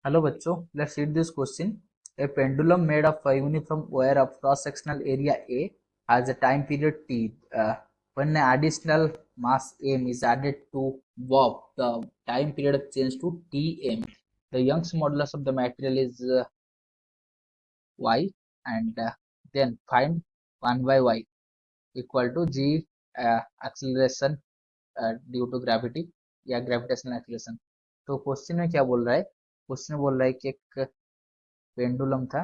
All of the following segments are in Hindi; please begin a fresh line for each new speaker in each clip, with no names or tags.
Hello बच्चों, let's read this question. A pendulum made of a uniform wire of cross-sectional area A has a time period T. When an additional mass M is added to warp, the time period changes to Tm. The Young's modulus of the material is Y, and then find 1 by Y equal to G acceleration due to gravity या ग्रेविटेशनल एक्सीलरेशन। तो क्वेश्चन में क्या बोल रहा है? क्वेश्चन में बोल रहा है कि एक पेंडुलम था,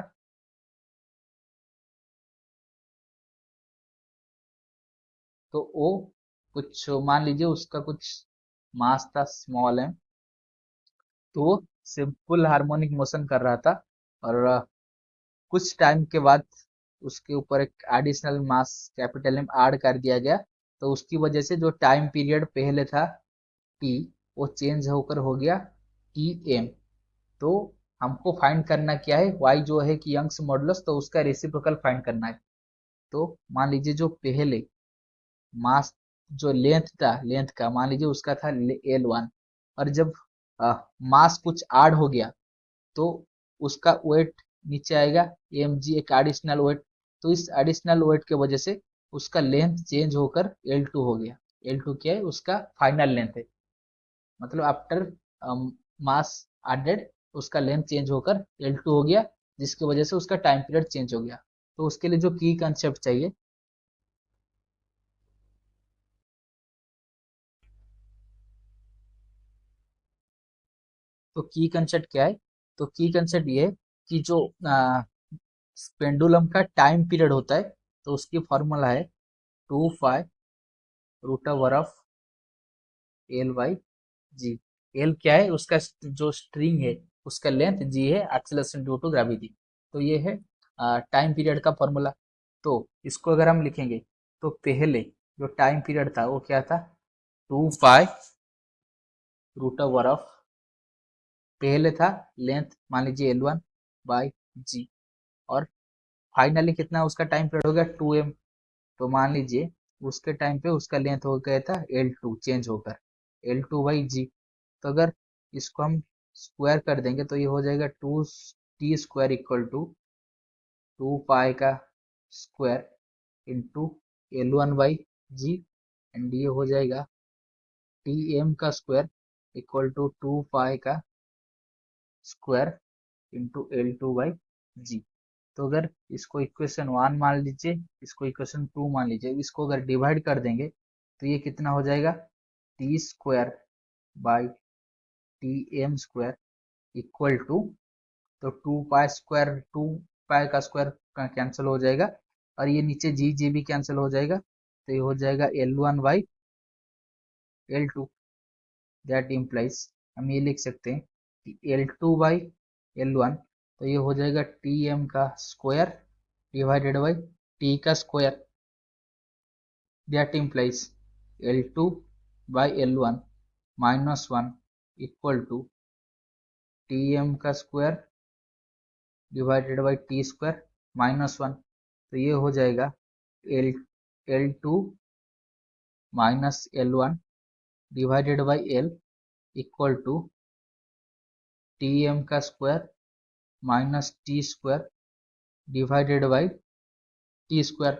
तो वो कुछ मान लीजिए उसका कुछ मास था स्मॉल एम, तो वो सिंपल हार्मोनिक मोशन कर रहा था और कुछ टाइम के बाद उसके ऊपर एक additional mass capital M add कर दिया गया, तो उसकी वजह से जो टाइम पीरियड पहले था टी वो चेंज होकर हो गया टी एम। तो हमको फाइंड करना क्या है? y जो है कि यंग्स मॉडुलस, तो उसका रेसिप्रोकल फाइंड करना है। तो मान लीजिए जो पहले मास जो लेंथ था, लेंथ का मान लीजिए उसका था L1, और जब मास कुछ ऐड हो गया तो उसका वेट नीचे आएगा mg, एक एडिशनल वेट। तो इस एडिशनल वेट की वजह से उसका लेंथ चेंज होकर L2 हो गया। L2 क्या है? उसका फाइनल लेंथ है, मतलब आफ्टर मास एडेड उसका लेंथ चेंज होकर L2 हो गया, जिसकी वजह से उसका टाइम पीरियड चेंज हो गया। तो उसके लिए जो की कंसेप्ट चाहिए, तो की कंसेप्ट क्या है? तो की कंसेप्ट ये है कि जो पेंडुलम का टाइम पीरियड होता है, तो उसकी फॉर्मूला है 2 pi root over of L by g. L क्या है? उसका जो स्ट्रिंग है उसका लेंथ, जी है एक्सेलरेशन ड्यू टू ग्रेविटी। तो ये है टाइम पीरियड का फॉर्मूला। तो इसको अगर हम लिखेंगे तो पहले जो टाइम पीरियड था वो क्या था? 2 पाई रूट ओवर ऑफ, पहले था लेंथ मान लीजिए L1 बाई जी, और फाइनली कितना उसका टाइम पीरियड हो गया 2m। तो मान लीजिए उसके टाइम पे उसका लेंथ हो गया था L2 चेंज होकर L2 बाई जी। तो अगर इसको हम स्क्वायर कर देंगे तो ये हो जाएगा 2t² इक्वल टू 2 पाई का स्क्वायर इंटू L1/g, एंड ये हो जाएगा Tm का स्क्वायर इक्वल टू 2 पाई का स्क्वायर इंटू L2/g। तो अगर इसको इक्वेशन 1 मान लीजिए, इसको इक्वेशन 2 मान लीजिए, इसको अगर डिवाइड कर देंगे तो ये कितना हो जाएगा? T² by Tm² equal to, तो 2 पाई का स्क्वायर कैंसिल हो जाएगा, और ये नीचे जी जी भी कैंसिल हो जाएगा, तो ये हो जाएगा L1/L2। दैट इम्प्लाइज, हम ये लिख सकते हैं कि L2/L1, तो ये हो जाएगा Tm का स्क्वायर डिवाइडेड बाई T का square. That implies L2/L1 -1 equal to Tm का square divided by T square -1। तो ये हो जाएगा L L2 -L1 divided by L equal to Tm का square minus T square divided by T square.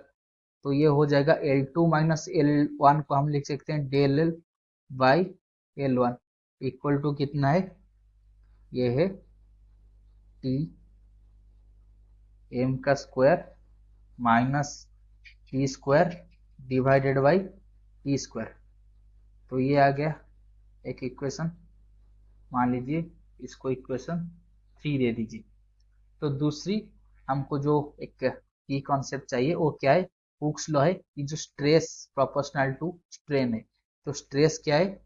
तो ये हो जाएगा L2 -L1 को हम लिख सकते हैं del L by L1 equal to कितना है? ये है टी एम का square minus T square divided by T square. तो ये आ गया एक इक्वेशन, मान लीजिए इसको इक्वेशन 3 दे दीजिए। तो दूसरी हमको जो एक की कॉन्सेप्ट चाहिए वो क्या है? हुक्स लॉ है कि जो स्ट्रेस प्रोपोर्शनल टू स्ट्रेन है। तो स्ट्रेस क्या है?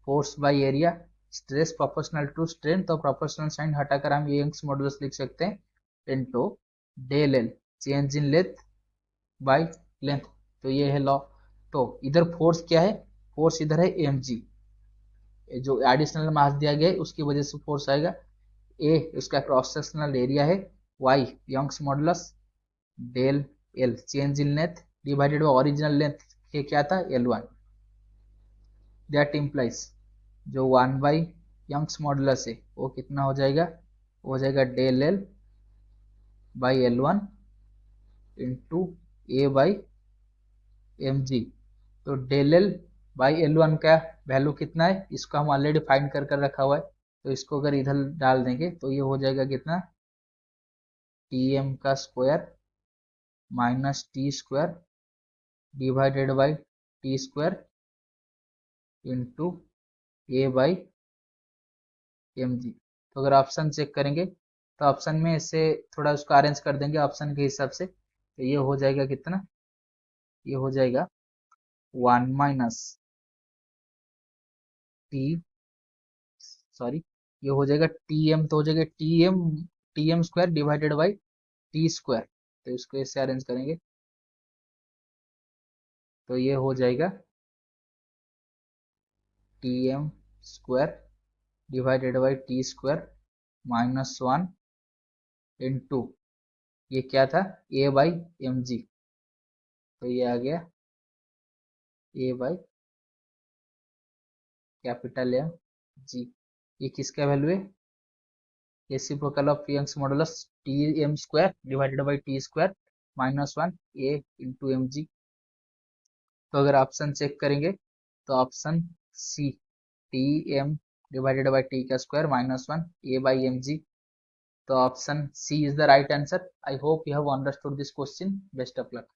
Force by area. Stress proportional to strain, तो प्रोपोर्शनल साइन हटाकर हम यंग्स मॉडुलस लिख सकते हैं into del L change in length by length. तो ये है लॉ। तो इधर फोर्स क्या है? फोर्स इधर है mg, जो एडिशनल मास दिया गया है उसकी वजह से फोर्स आएगा। ए उसका क्रॉस सेक्शनल एरिया है, Y Young's modulus, del L change in length divided by original length ये क्या था? L1। दैट इम्प्लाइज जो 1 बाई यंग्स मॉडुलस है वो कितना हो जाएगा? हो जाएगा del L by L one into A by M जी। तो del L by L one का वैल्यू कितना है, इसको हम ऑलरेडी फाइंड कर कर रखा हुआ है, तो इसको अगर इधर डाल देंगे तो ये हो जाएगा कितना, टी एम का square minus T square divided by T square into A by M जी। तो अगर ऑप्शन चेक करेंगे तो ऑप्शन में इसे थोड़ा उसको अरेंज कर देंगे ऑप्शन के हिसाब से, तो ये हो जाएगा कितना, ये हो जाएगा 1 माइनस टी, सॉरी, ये हो जाएगा टी एम, तो हो जाएगा T M square divided by T square. तो इसको इससे अरेंज करेंगे तो ये हो जाएगा T M square divided by T square minus one into, ये क्या था, ए बाई एम जी। तो ये आ गया A by capital M G. ये किसका वैल्यू है, reciprocal of Young's modulus T M square divided by T square minus one A into M जी। तो अगर ऑप्शन चेक करेंगे तो option C, T M divided by T का square minus one A by M जी। तो option C is the right answer. I hope you have understood this question. Best of luck.